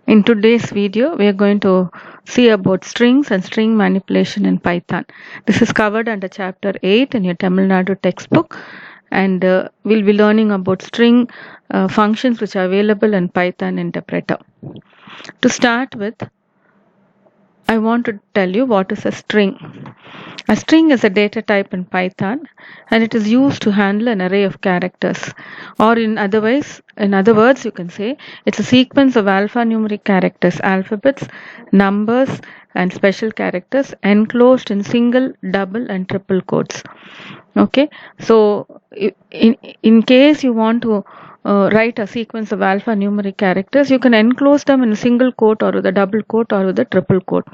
In today's video, we are going to see about strings and string manipulation in Python. This is covered under chapter 8 in your Tamil Nadu textbook, and we'll be learning about string functions which are available in Python interpreter. To start with, I want to tell you what is a string. A string is a data type in Python, and it is used to handle an array of characters. Or in other words, you can say it's a sequence of alphanumeric characters, alphabets, numbers, and special characters enclosed in single, double, and triple quotes. Okay, so in case you want to write a sequence of alphanumeric characters, you can enclose them in a single quote or with a double quote or with a triple quote.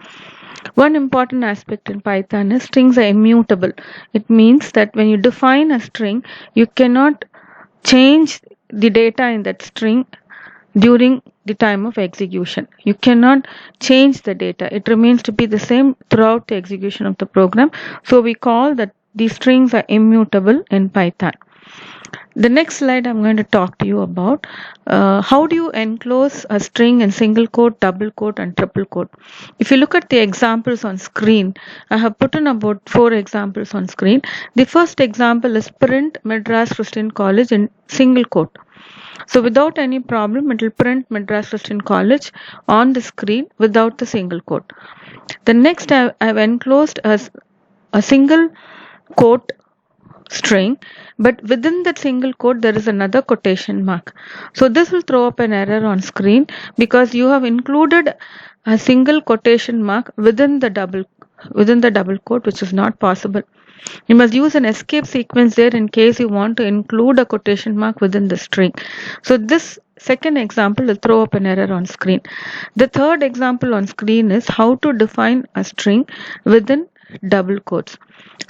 One important aspect in Python is strings are immutable. It means that when you define a string, you cannot change the data in that string during the time of execution. You cannot change the data. It remains to be the same throughout the execution of the program. So we call that these strings are immutable in Python. The next slide I'm going to talk to you about how do you enclose a string in single quote, double quote, and triple quote. If you look at the examples on screen, I have put in about 4 examples on screen. The first example is print Madras Christian College in single quote. So without any problem, it will print Madras Christian College on the screen without the single quote. The next I've enclosed as a single quote string, but within that single quote there is another quotation mark. So this will throw up an error on screen because you have included a single quotation mark within the double quote, which is not possible. You must use an escape sequence there in case you want to include a quotation mark within the string. So this second example will throw up an error on screen. The third example on screen is how to define a string within double quotes.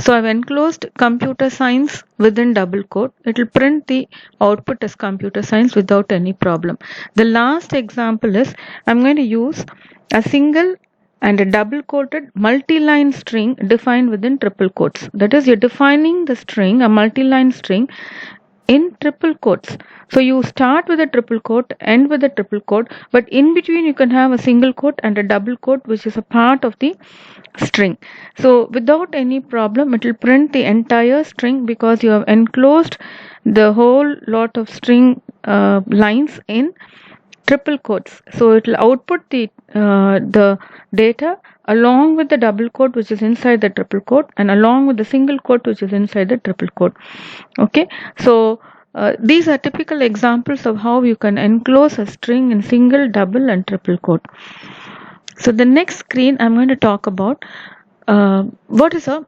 So I've enclosed computer science within double quote. It will print the output as computer science without any problem. The last example is I'm going to use a single and a double quoted multi-line string defined within triple quotes. That is, you're defining the string, a multi-line string, in triple quotes. So you start with a triple quote, end with a triple quote, but in between you can have a single quote and a double quote, which is a part of the string. So without any problem, it will print the entire string because you have enclosed the whole lot of string lines in triple quotes. So it will output the data along with the double quote which is inside the triple quote and along with the single quote which is inside the triple quote. Okay, so these are typical examples of how you can enclose a string in single, double, and triple quote. So the next screen I'm going to talk about what is an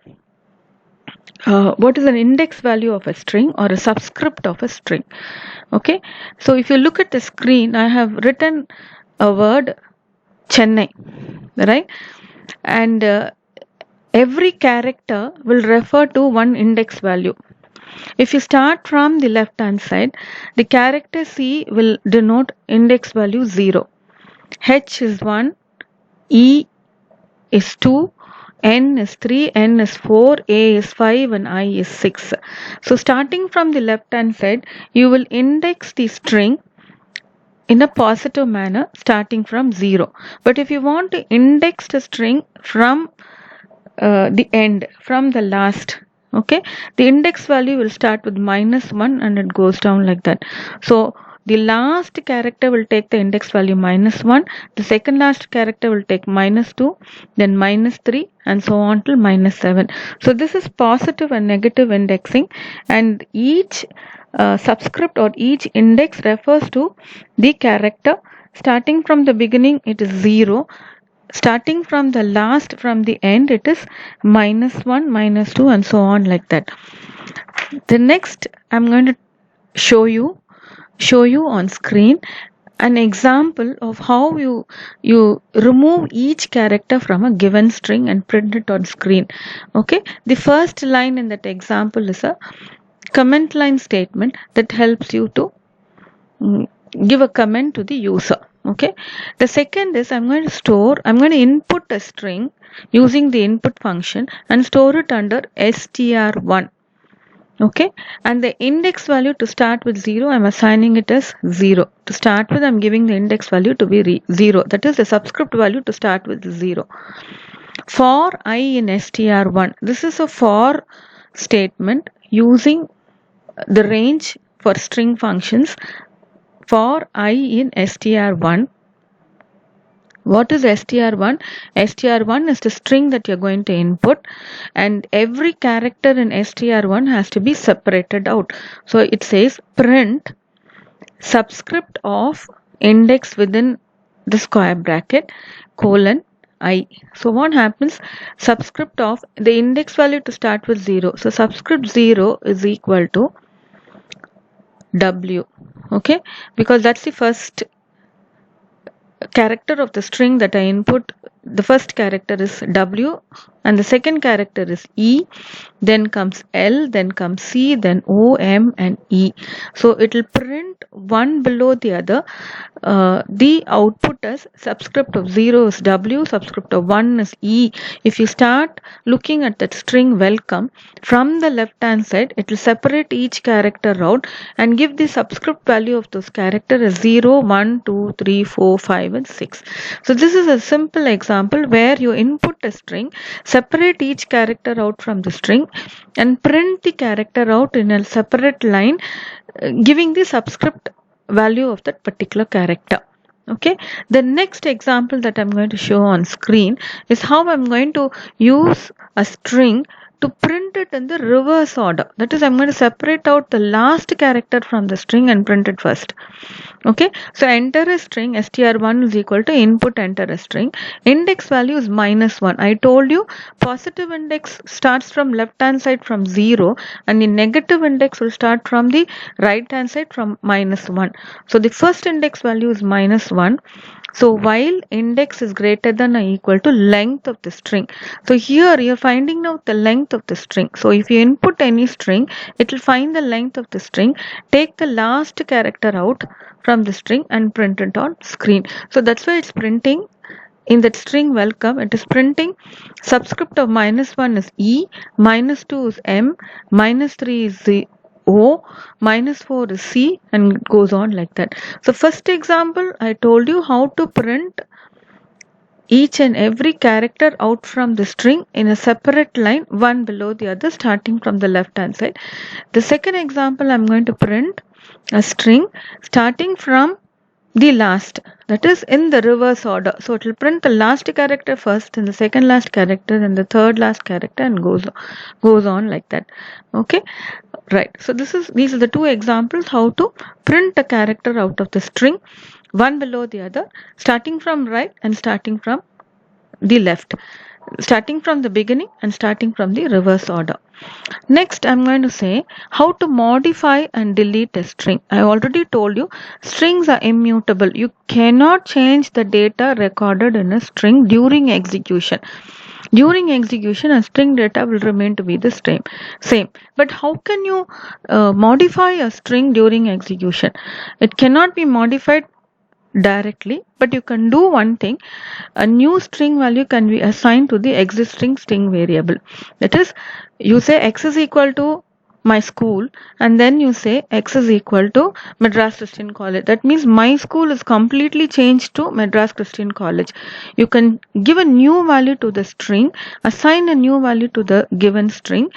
index value of a string or a subscript of a string. Okay, so if you look at the screen, I have written a word Chennai, right? And every character will refer to one index value. If you start from the left hand side, the character C will denote index value 0, H is 1, E is 2, N is 3, N is 4, A is 5, and I is 6. So starting from the left hand side, you will index the string in a positive manner starting from 0. But if you want to index the string from the end, from the last, okay, the index value will start with -1 and it goes down like that. So the last character will take the index value -1, the second last character will take -2, then -3, and so on till -7. So this is positive and negative indexing, and each subscript or each index refers to the character. Starting from the beginning, it is 0. Starting from the last, from the end, it is -1, -2, and so on like that. The next, I'm going to show you on screen an example of how you remove each character from a given string and print it on screen. Okay, the first line in that example is a comment line statement that helps you to give a comment to the user. Okay, the second is I'm going to input a string using the input function and store it under str1. Okay, and the index value to start with 0, I'm assigning it as 0. To start with, I'm giving the index value to be 0. That is the subscript value to start with 0. For I in str1, this is a for statement using the range for string functions. For I in str1, what is str1? str1 is the string that you're going to input, and every character in str1 has to be separated out. So it says print subscript of index within the square bracket colon I. So what happens? Subscript of the index value to start with 0. So subscript 0 is equal to W. Okay, because that's the first character of the string that I input. The first character is W and the second character is E, then comes L, then comes C, then O, M and E. So it will print one below the other. The output as subscript of 0 is W, subscript of 1 is E. If you start looking at that string welcome, from the left hand side it will separate each character out and give the subscript value of those characters as 0, 1, 2, 3, 4, 5 and 6. So this is a simple example where you input a string, separate each character out from the string and print the character out in a separate line, giving the subscript value of that particular character. Okay, the next example that I'm going to show on screen is how I'm going to use a string to print it in the reverse order. That is, I'm going to separate out the last character from the string and print it first. Okay, so enter a string str1 is equal to input enter a string. Index value is -1. I told you positive index starts from left hand side from 0 and the negative index will start from the right hand side from -1. So the first index value is -1. So while index is greater than or equal to length of the string. So here you're finding out the length of the string. So if you input any string, it will find the length of the string, take the last character out from the string and print it on screen. So that's why it's printing in that string welcome. It is printing subscript of -1 is E, -2 is M, -3 is O, -4 is C and it goes on like that. So first example, I told you how to print each and every character out from the string in a separate line, one below the other, starting from the left hand side. The second example, I'm going to print a string starting from the last, that is in the reverse order. So it will print the last character first and the second last character and the third last character and goes on like that. Okay, right. So these are the two examples how to print a character out of the string, one below the other, starting from right and starting from the left, starting from the beginning and starting from the reverse order. Next, I'm going to say how to modify and delete a string. I already told you strings are immutable. You cannot change the data recorded in a string during execution. During execution, a string data will remain to be the same. But how can you modify a string during execution? It cannot be modified directly, but you can do one thing. A new string value can be assigned to the existing string variable. That is, you say x is equal to my school and then you say x is equal to Madras Christian College. That means my school is completely changed to Madras Christian College. You can give a new value to the string, assign a new value to the given string,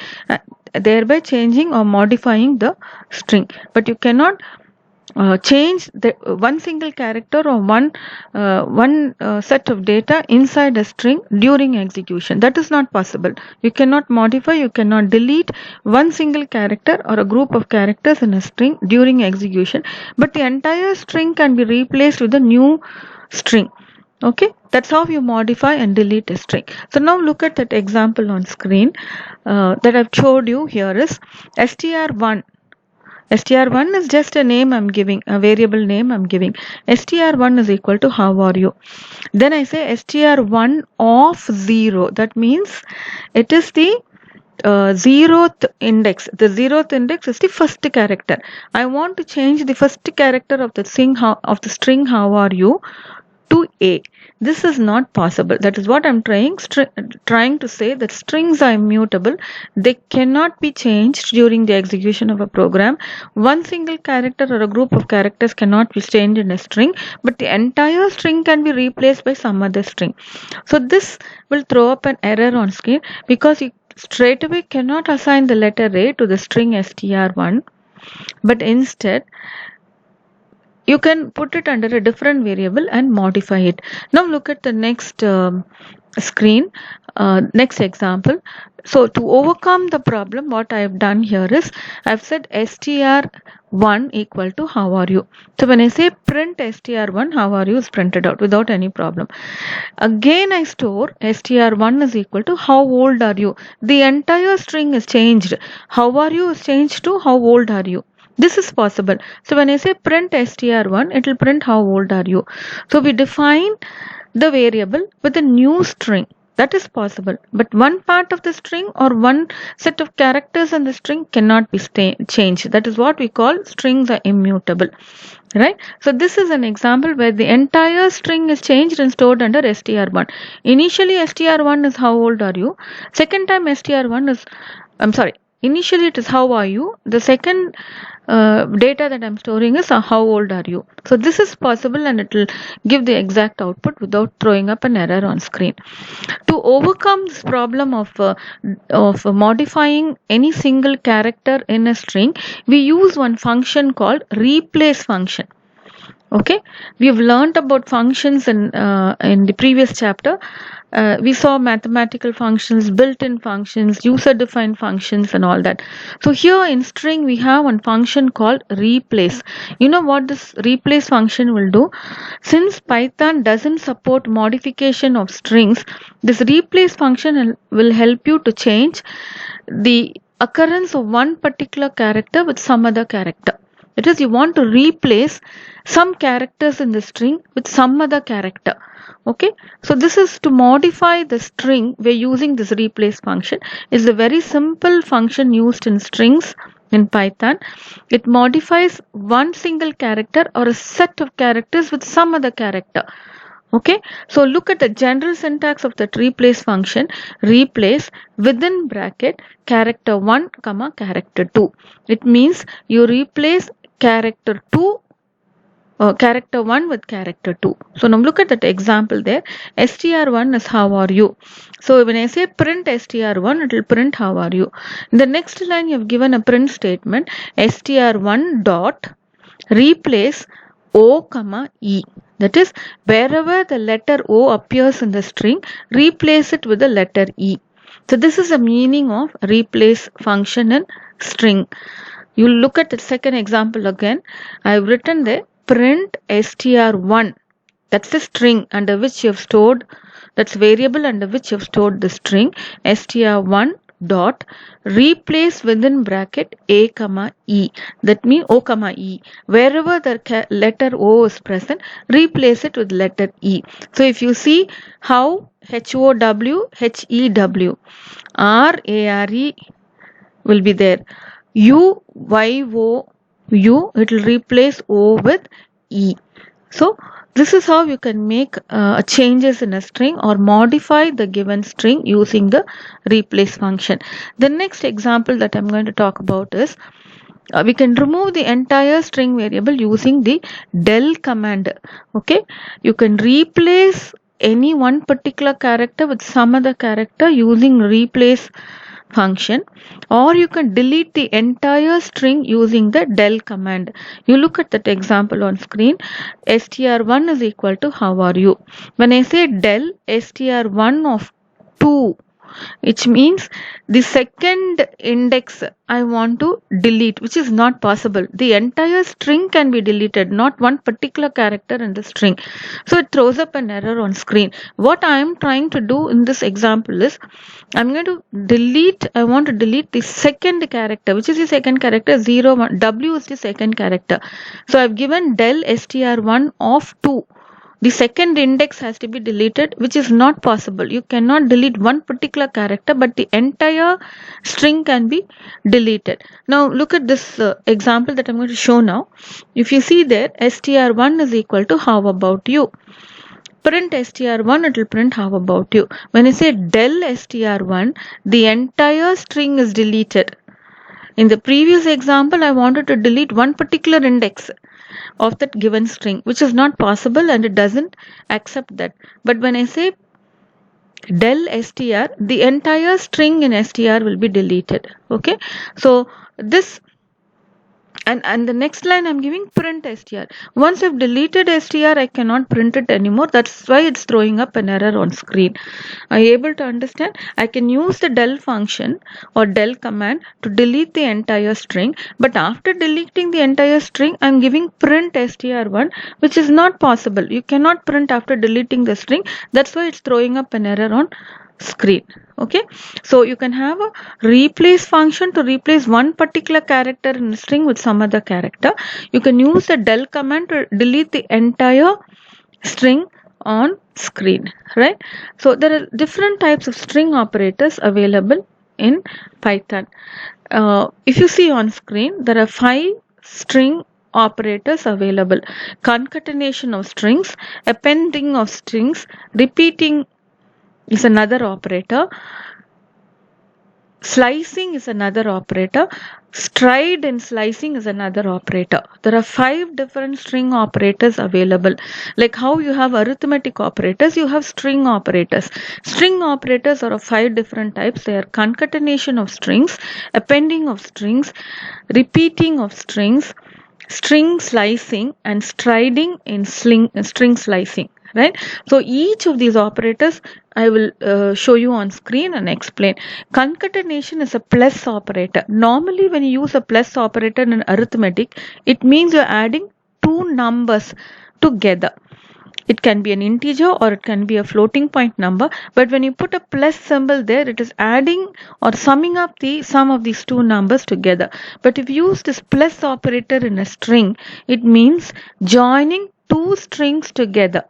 thereby changing or modifying the string. But you cannot change the one single character or one set of data inside a string during execution. That is not possible. You cannot modify, you cannot delete one single character or a group of characters in a string during execution, but the entire string can be replaced with a new string. Okay, that's how you modify and delete a string. So now look at that example on screen that I've showed you. Here is str1. str1 is just a name I'm giving, a variable name I'm giving. str1 is equal to how are you. Then I say str1 of 0. That means it is the zeroth index. The zeroth index is the first character. I want to change the first character of the string how are you to A. This is not possible. That is what I'm trying to say, that strings are immutable. They cannot be changed during the execution of a program. One single character or a group of characters cannot be changed in a string, but the entire string can be replaced by some other string. So this will throw up an error on screen because you straight away cannot assign the letter A to the string str1, but instead you can put it under a different variable and modify it. Now look at the next screen, next example. So to overcome the problem, what I have done here is I've said str1 equal to how are you. So when I say print str1, how are you is printed out without any problem. Again I store str1 is equal to how old are you. The entire string is changed. How are you is changed to how old are you. This is possible. So when I say print str1, it will print how old are you. So we define the variable with a new string. That is possible. But one part of the string or one set of characters in the string cannot be changed. That is what we call strings are immutable. Right? So this is an example where the entire string is changed and stored under str1. Initially str1 is how old are you. Second time str1 is, initially it is how are you. The second data that I'm storing is how old are you. So this is possible and it will give the exact output without throwing up an error on screen. To overcome this problem of modifying any single character in a string, we use one function called replace function. Okay, we have learned about functions in the previous chapter. We saw mathematical functions, built-in functions, user-defined functions and all that. So here in string we have one function called replace. You know what this replace function will do? Since Python doesn't support modification of strings, this replace function will help you to change the occurrence of one particular character with some other character. It is, you want to replace some characters in the string with some other character. Okay, so this is to modify the string. We're using this replace function. It's a very simple function used in strings in Python. It modifies one single character or a set of characters with some other character. Okay, so look at the general syntax of that replace function. Replace within bracket character 1 comma character 2. It means you replace character 2 character 1 with character 2. So now look at that example there. str1 is how are you. So when I say print str1, it will print how are you. In the next line you have given a print statement, str1 dot replace o comma e. That is, wherever the letter O appears in the string, replace it with the letter E. So this is the meaning of replace function in string. You look at the second example again. I have written there print str1. That's the string under which you have stored, that's variable under which you have stored the string str1 dot replace within bracket a comma e. That means o comma e. Wherever the letter O is present, replace it with letter E. So if you see how HOW, HEW, RARE will be there. UYOU, it will replace O with E. So this is how you can make changes in a string or modify the given string using the replace function. The next example that I'm going to talk about is we can remove the entire string variable using the del command. Okay, you can replace any one particular character with some other character using replace function, or you can delete the entire string using the del command. You look at that example on screen. str1 is equal to how are you. When I say del str1 of 2, which means the second index I want to delete, which is not possible. The entire string can be deleted, not one particular character in the string. So it throws up an error on screen. What I am trying to do in this example is I want to delete the second character. Which is the second character? 0, 1. W is the second character. So I've given del str1 of 2. The second index has to be deleted, which is not possible. You cannot delete one particular character, but the entire string can be deleted. Now look at this example that I'm going to show now. If you see there, str1 is equal to how about you. print str1, it will print how about you. When I say del str1, the entire string is deleted. In the previous example, I wanted to delete one particular index of that given string, which is not possible and it doesn't accept that. But when I say del str, the entire string in str will be deleted. Okay, so this and the next line I'm giving print str. Once I've deleted str, I cannot print it anymore. That's why it's throwing up an error on screen. Are you able to understand? I can use the del function or del command to delete the entire string, but after deleting the entire string, I'm giving print str1, which is not possible. You cannot print after deleting the string. That's why it's throwing up an error on screen. Okay, so you can have a replace function to replace one particular character in a string with some other character. You can use the del command to delete the entire string on screen, right? So there are different types of string operators available in Python. If you see on screen, there are 5 string operators available: concatenation of strings, appending of strings, repeating is another operator, slicing is another operator, stride and slicing is another operator. There are 5 different string operators available. Like how you have arithmetic operators, you have string operators. String operators are of 5 different types. They are concatenation of strings, appending of strings, repeating of strings, string slicing, and striding in string slicing. Right? So each of these operators I will show you on screen and explain. Concatenation is a plus operator. Normally when you use a plus operator in arithmetic, it means you're adding 2 numbers together. It can be an integer or it can be a floating point number, but when you put a plus symbol there, it is adding or summing up the sum of these 2 numbers together. But if you use this plus operator in a string, it means joining 2 strings together.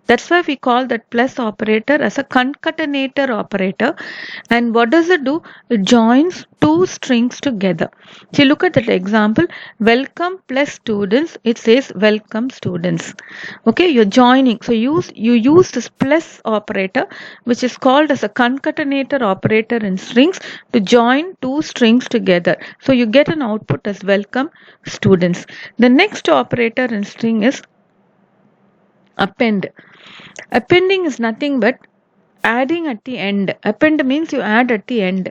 That's why we call that plus operator as a concatenator operator. And what does it do? It joins 2 strings together. So you look at that example, welcome plus students, it says welcome students. Okay, you're joining. So you use this plus operator, which is called as a concatenator operator in strings, to join 2 strings together. So you get an output as welcome students. The next operator in string is append. Appending is nothing but adding at the end. Append means you add at the end.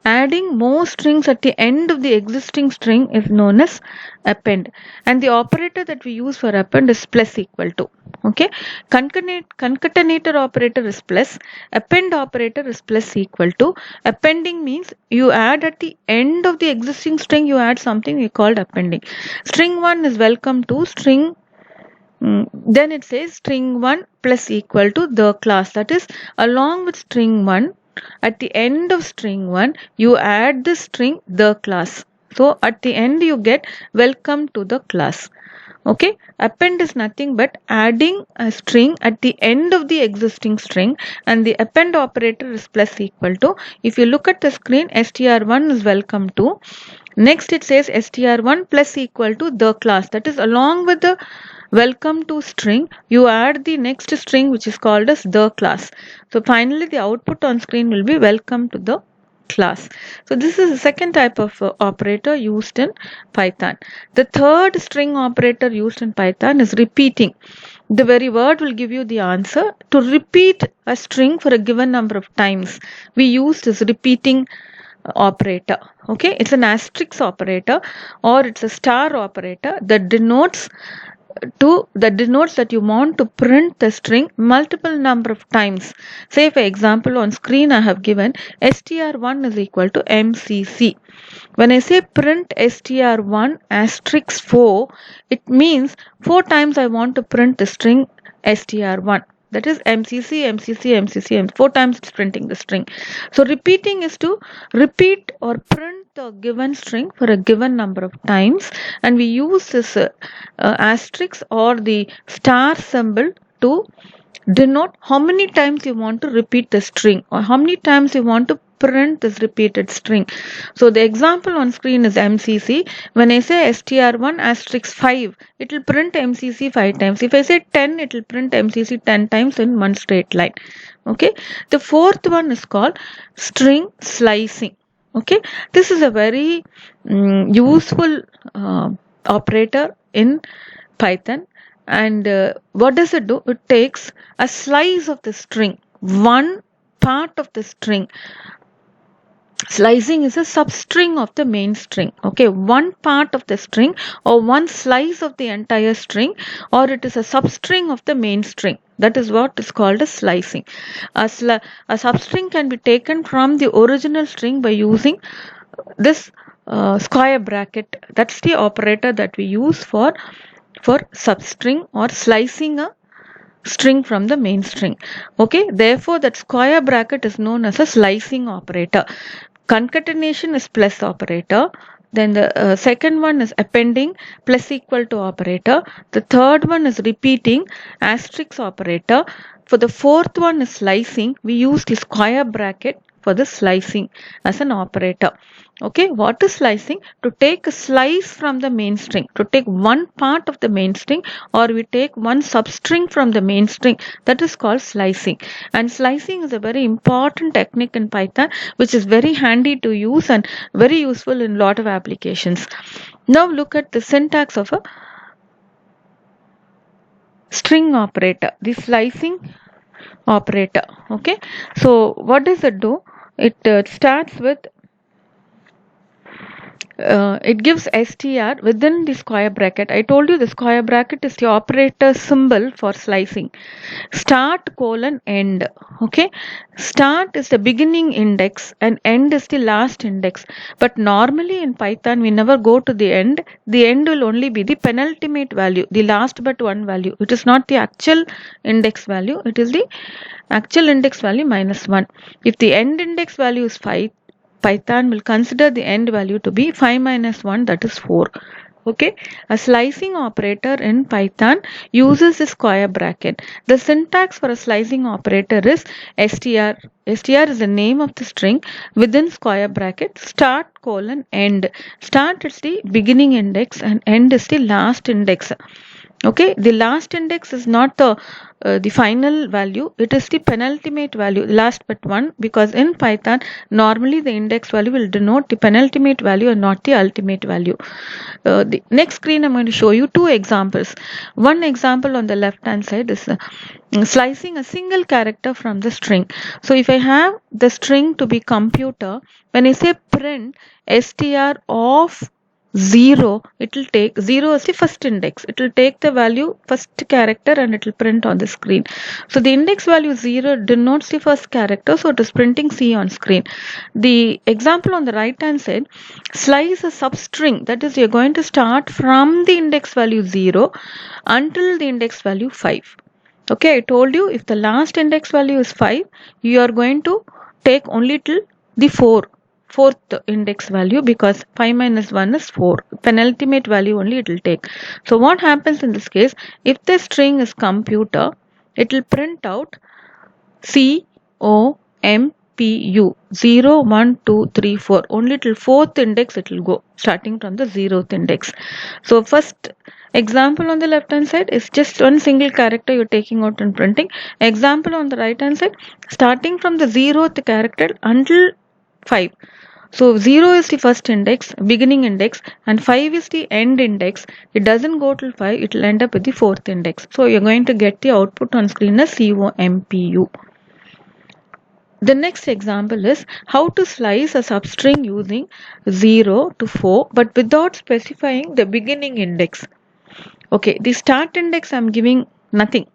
Adding more strings at the end of the existing string is known as append. And the operator that we use for append is plus equal to. Okay, concatenator operator is plus, append operator is plus equal to. Appending means you add at the end of the existing string, you add something, we called appending. String 1 is welcome to string. Then it says string 1 plus equal to the class. That is, along with string 1, at the end of string 1, you add the string the class. So at the end you get welcome to the class. Okay, append is nothing but adding a string at the end of the existing string, and the append operator is plus equal to. If you look at the screen, str1 is welcome to. Next it says str1 plus equal to the class. That is, along with the welcome to string, you add the next string, which is called as the class. So finally the output on screen will be welcome to the class. So this is the second type of operator used in Python. The third string operator used in Python is repeating. The very word will give you the answer. To repeat a string for a given number of times, we use this repeating operator. Okay, it's an asterisk operator or it's a star operator that denotes that you want to print the string multiple number of times. Say for example, on screen I have given str1 is equal to mcc. When I say print str1 asterisk 4, it means 4 times I want to print the string str1. That is mcc, mcc, mcc, 4 times it's printing the string. So repeating is to repeat or print the given string for a given number of times, and we use this asterisk or the star symbol to denote how many times you want to repeat the string or how many times you want to print this repeated string. So the example on screen is MCC. When I say str1 asterisk 5, it will print MCC 5 times. If I say 10, it will print MCC 10 times in one straight line. Okay. The fourth one is called string slicing. Okay. This is a very useful operator in Python. And what does it do? It takes a slice of the string, one part of the string. Slicing is a substring of the main string. Okay, one part of the string or one slice of the entire string, or it is a substring of the main string. That is what is called as slicing. A substring can be taken from the original string by using this square bracket. That's the operator that we use for substring or slicing a string from the main string. Okay, therefore that square bracket is known as a slicing operator. Concatenation is plus operator. Then the second one is appending plus equal to operator. The third one is repeating asterisk operator. For the fourth one is slicing. We use the square bracket for the slicing as an operator. Okay, what is slicing? To take a slice from the main string, to take one part of the main string, or we take one substring from the main string. That is called slicing. And slicing is a very important technique in Python, which is very handy to use and very useful in a lot of applications. Now look at the syntax of a string operator, the slicing operator. Okay, so what does it do? It starts with it gives str within the square bracket. I told you the square bracket is the operator symbol for slicing. Start colon end. Okay, start is the beginning index and end is the last index. But normally in Python we never go to the end. The end will only be the penultimate value, the last but one value. It is not the actual index value. It is the actual index value minus 1. If the end index value is 5, Python will consider the end value to be 5 minus 1, that is 4. Okay, a slicing operator in Python uses a square bracket. The syntax for a slicing operator is str. Str is the name of the string within square bracket, start colon end. Start is the beginning index and end is the last index. Okay, the last index is not the final value, it is the penultimate value, last but one, because in Python normally the index value will denote the penultimate value and not the ultimate value. The next screen I'm going to show you two examples. One example on the left hand side is slicing a single character from the string. So if I have the string to be computer, when I say print str of 0, it will take 0 as the first index. It will take the value first character and it will print on the screen. So the index value 0 denotes the first character, so it is printing C on screen. The example on the right hand side, slice a substring, that is you're going to start from the index value 0 until the index value 5. Okay, I told you if the last index value is 5, you are going to take only till the fourth index value, because 5 minus 1 is 4. Penultimate value only it will take. So what happens in this case, if the string is computer, it will print out COMPU 0, 1, 2, 3, 4. Only till fourth index it will go, starting from the 0th index. So first example on the left hand side is just one single character you're taking out and printing. Example on the right hand side, starting from the 0th character until 5. So 0 is the first index, beginning index, and 5 is the end index. It doesn't go till 5, it will end up with the fourth index. So you're going to get the output on screen as COMPU. The next example is how to slice a substring using 0 to 4 but without specifying the beginning index. Okay, the start index I'm giving nothing.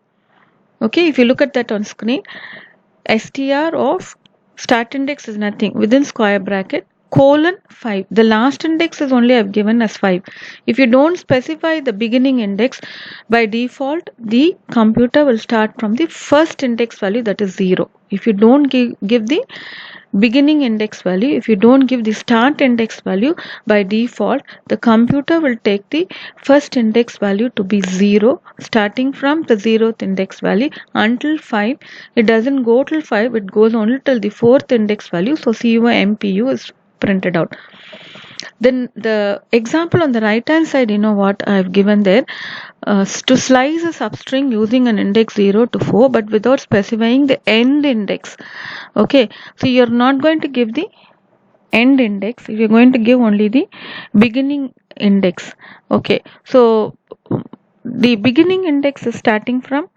Okay, if you look at that on screen, str of start index is nothing within square bracket colon 5. The last index is only I've given as 5. If you don't specify the beginning index, by default the computer will start from the first index value, that is 0. If you don't give the beginning index value, if you don't give the start index value, by default the computer will take the first index value to be 0, starting from the 0th index value until 5. It doesn't go till 5, it goes only till the 4th index value. So COMPU is printed out. Then the example on the right hand side, you know what I've given there, to slice a substring using an index 0 to 4 but without specifying the end index. Okay, so you're not going to give the end index, you're going to give only the beginning index. Okay, so the beginning index is starting from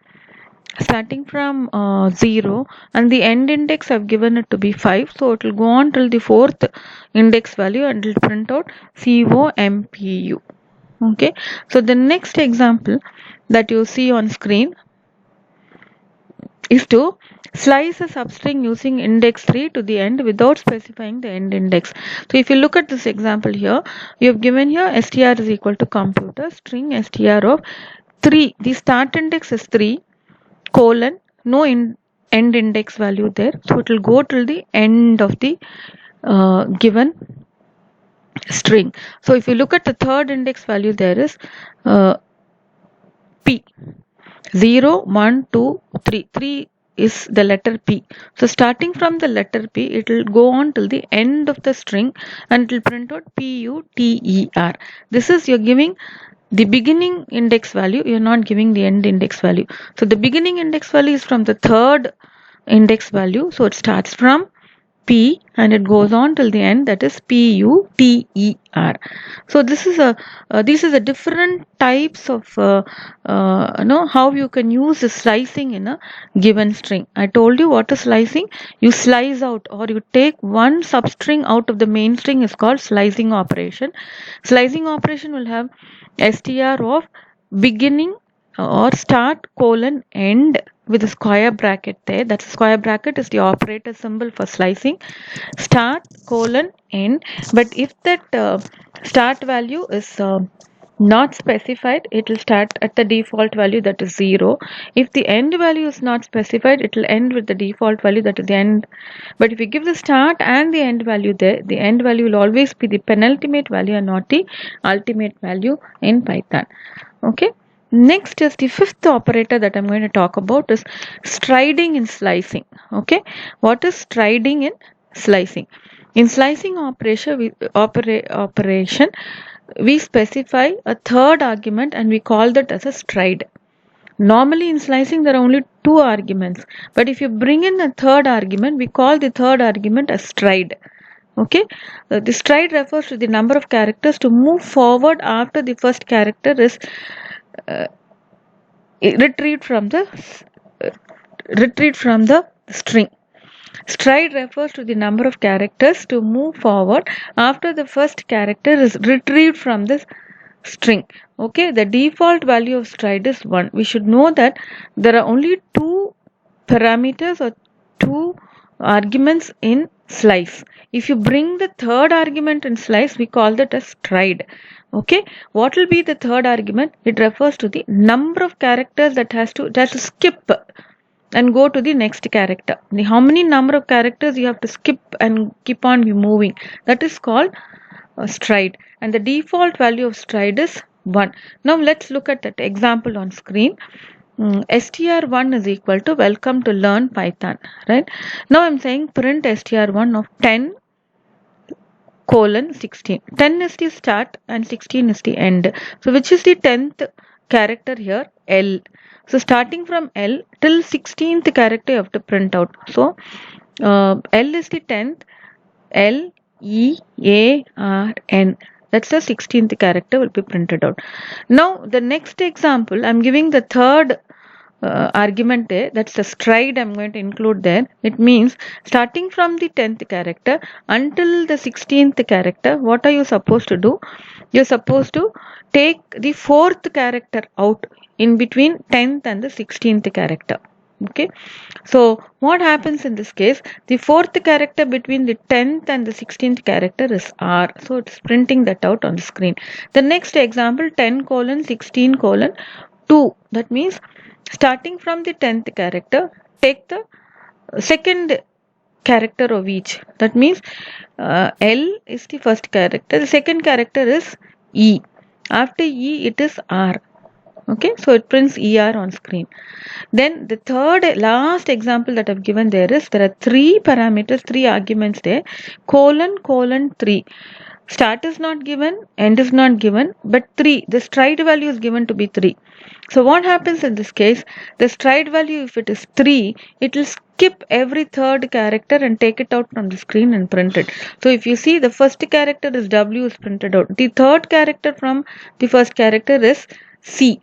0, and the end index I've given it to be 5, so it will go on till the 4th index value and it will print out COMPU. Okay, so the next example that you see on screen is to slice a substring using index 3 to the end without specifying the end index. So if you look at this example here, you have given here str is equal to computer string str of 3. The start index is 3 colon, no end index value there, so it will go till the end of the given string. So if you look at the third index value, there is P 0, 1, 2, 3. 3 is the letter P. So starting from the letter P, it will go on till the end of the string and it will print out PUTER. This is you're giving the beginning index value, you're not giving the end index value. So the beginning index value is from the third index value, so it starts from P and it goes on till the end, that is PUTER. So this is a different types of how you can use the slicing in a given string. I told you what is slicing. You slice out or you take one substring out of the main string is called slicing operation. Slicing operation will have str of beginning or start colon end with a square bracket there. That square bracket is the operator symbol for slicing. Start colon end. But if that start value is not specified, it will start at the default value, that is 0. If the end value is not specified, it will end with the default value, that is the end. But if you give the start and the end value there, the end value will always be the penultimate value and not the ultimate value in Python. Okay. Next is the fifth operator that I'm going to talk about is striding in slicing. Okay, what is striding in slicing? In slicing operation, we specify a third argument and we call that as a stride. Normally in slicing there are only 2 arguments, but if you bring in a third argument, we call the third argument as stride. Okay, the stride refers to the number of characters to move forward after the first character is retrieved from the string. Stride refers to the number of characters to move forward after the first character is retrieved from the string. Okay, the default value of stride is 1. We should know that there are only 2 parameters or 2 arguments in slice. If you bring the third argument in slice, we call that as stride. Okay, what will be the third argument? It refers to the number of characters that has to skip and go to the next character. How many number of characters you have to skip and keep on moving, that is called stride, and the default value of stride is 1. Now let's look at that example on screen. str1 is equal to welcome to learn Python, right? Now I'm saying print str1 of 10 colon 16. 10 is the start and 16 is the end. So which is the 10th character here? L. So starting from L till 16th character you have to print out. So L is the 10th. L E A R N. That's the 16th character will be printed out. Now the next example, I'm giving the third argument there, that's the stride I'm going to include there. It means starting from the 10th character until the 16th character, what are you supposed to do? You're supposed to take the 4th character out in between 10th and the 16th character. Okay, so what happens in this case? The 4th character between the 10th and the 16th character is R. So it's printing that out on the screen. The next example, 10 colon 16 colon 2. That means starting from the 10th character, take the second character of each. That means L is the first character, the second character is E. After E, it is R. Okay, so it prints ER on screen. Then the third last example that I've given there is, there are 3 parameters, 3 arguments there, colon, 3. Start is not given, end is not given, but 3. The stride value is given to be 3. So what happens in this case, the stride value, if it is 3, it will skip every third character and take it out from the screen and print it. So if you see, the first character is W is printed out. The third character from the first character is C.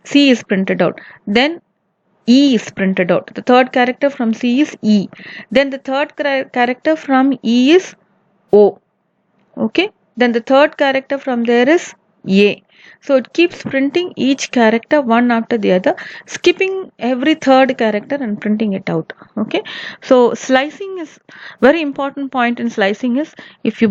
C is printed out. Then E is printed out. The third character from C is E. Then the third character from E is O. Okay. Then the third character from there is A. So it keeps printing each character one after the other, skipping every third character and printing it out. Okay. So slicing is very important point in slicing is, if you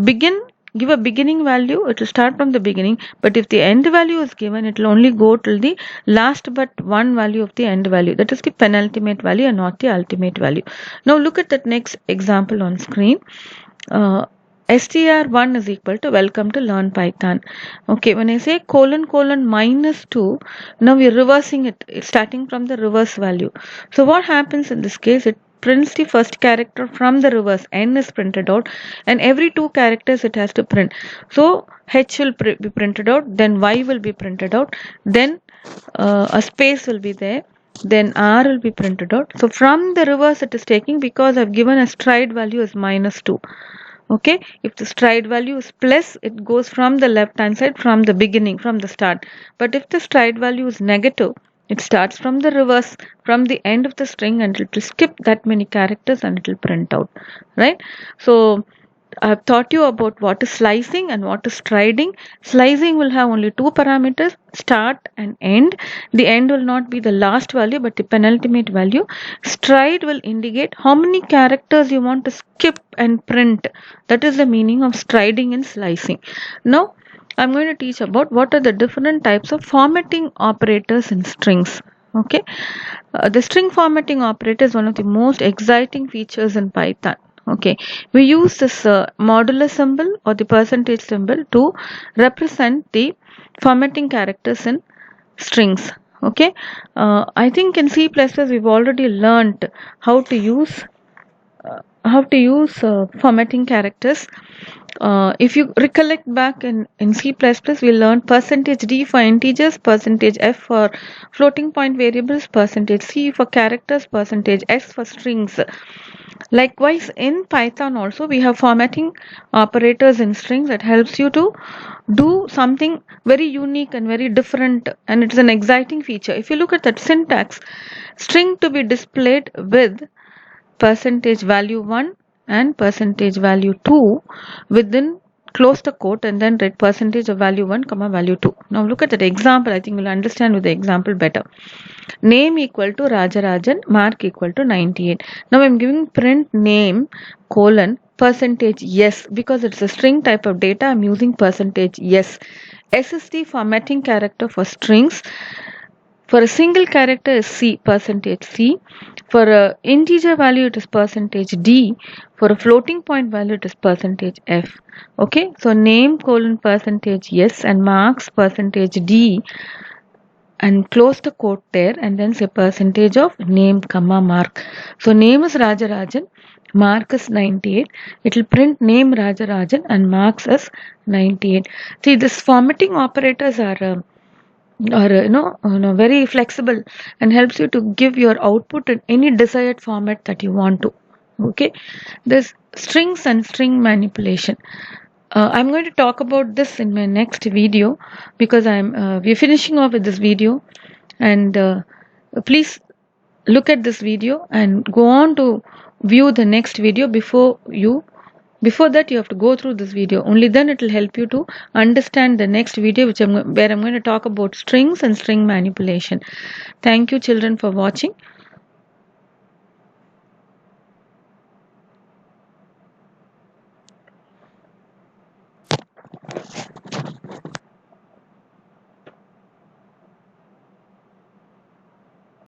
give a beginning value, it will start from the beginning, but if the end value is given, it will only go till the last but one value of the end value, that is the penultimate value and not the ultimate value. Now look at that next example on screen. str1 is equal to welcome to learn Python. Okay, when I say colon -2, now we are reversing it, starting from the reverse value. So what happens in this case, it prints the first character from the reverse, n is printed out, and every 2 characters it has to print. So h will be printed out, then y will be printed out, then a space will be there, then r will be printed out. So from the reverse it is taking, because I've given a stride value as -2. Okay, if the stride value is plus, it goes from the left hand side, from the beginning, from the start. But if the stride value is negative, it starts from the reverse, from the end of the string, and it will skip that many characters and it will print out, right? So I've taught you about what is slicing and what is striding. Slicing will have only 2 parameters, start and end. The end will not be the last value but the penultimate value. Stride will indicate how many characters you want to skip and print. That is the meaning of striding and slicing. Now I'm going to teach about what are the different types of formatting operators in strings. Okay, the string formatting operator is one of the most exciting features in Python. Okay, we use this modulo symbol or the percentage symbol to represent the formatting characters in strings. Okay, I think in C++ we've already learned how to use formatting characters. If you recollect back in C++, we learned %d for integers, %f for floating point variables, %c for characters, %s for strings. Likewise, in Python also we have formatting operators in strings that helps you to do something very unique and very different, and it's an exciting feature. If you look at that syntax, string to be displayed with %value1 and %value2 within, close the quote, and then write %value1 comma value2. Now look at that example. I think you'll understand with the example better. Name equal to Rajarajan, mark equal to 98. Now I'm giving print name colon %s, because it's a string type of data. I'm using %s. S is the formatting character for strings. For a single character is C, %c. For a integer value it is %d. For a floating point value it is %f. Okay, so name colon %s and marks %d and close the quote there, and then say percentage of name comma mark. So name is Rajarajan, mark is 98. It will print name Rajarajan and marks as 98. See, this formatting operators are very flexible and helps you to give your output in any desired format that you want to. Okay, there's strings and string manipulation. I'm going to talk about this in my next video, because we're finishing off with this video, and please look at this video and go on to view the next video. Before that you have to go through this video, only then it will help you to understand the next video, where I'm going to talk about strings and string manipulation. Thank you children for watching.